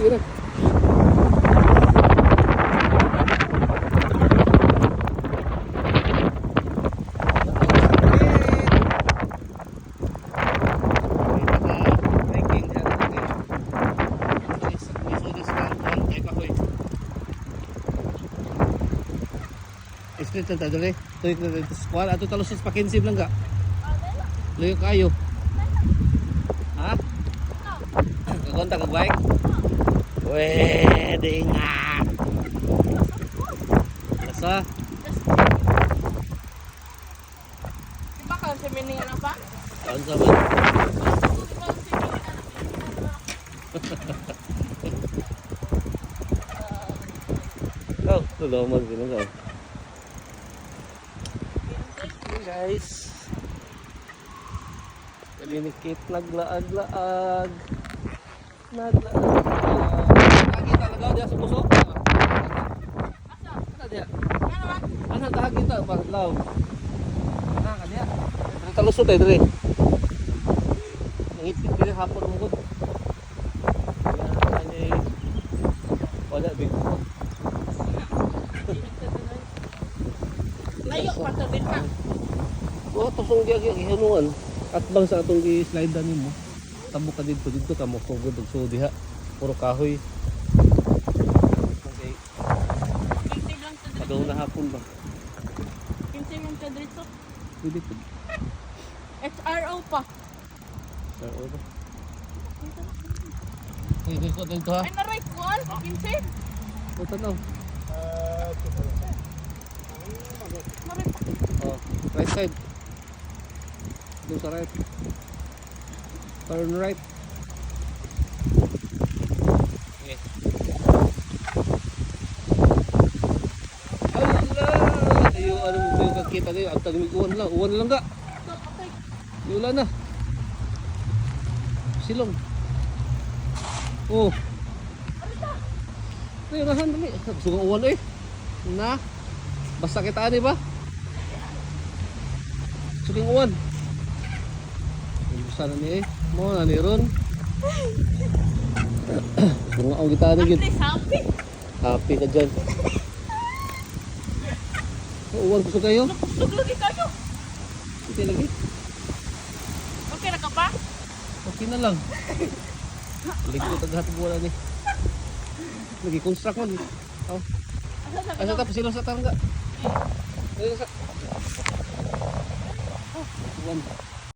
sige na. Street na tayo dali. Tuwik na dito sa squad. Ato talos sa pakinsib lang ka. Layo kayo. Ha? Kakontak ka bike? Pwede nga. Lasa? Diba ka sa miningan na pa? Saan sa man? Oh, tulaman sila ka. Guys, kalinikit naglaag-laag tagi talaga dia sa puso ano dia ano tagi ta paglaw ano dia dito talusot eh dito nangipit dito hapon mo gud wala big Layo pa to din ka. oh, tosong gihanuan at bang sa atong gi-slide nimo. Tabok ka dito ka mo kugod og so diha. Puro kahoy. Okay. 15 lang to dito. Padaw na hapon ba? 15 lang to dito. Pwede po. HRO pa. Sir, ba? Pwede ko dito ha. Ay na-right ko 15. O tanaw. Na-right pa. Oh, right side. Doon sa right. Turn right. Okay. Allah! Ayo, ano mo yung kakita niyo? Ang tagmig uwan lang ka. Di wala na. Silong. Oh. Ayo, nahan dali. Gusto kong uwan eh. Na. Basta kita ani ba? Gusto kong uwan. Sana ni mo na ni ron. Bunga ang gitara At gid. least happy. Happy ka dyan. Uwan gusto kayo? Luglugi kayo. Hindi lagi. Okay na ka pa? Okay na lang. Likod ang hatag wala ni. Lagi construct mo. Oh. Asa tapos sila sa tangga. Ayun sa. Oh, uwan.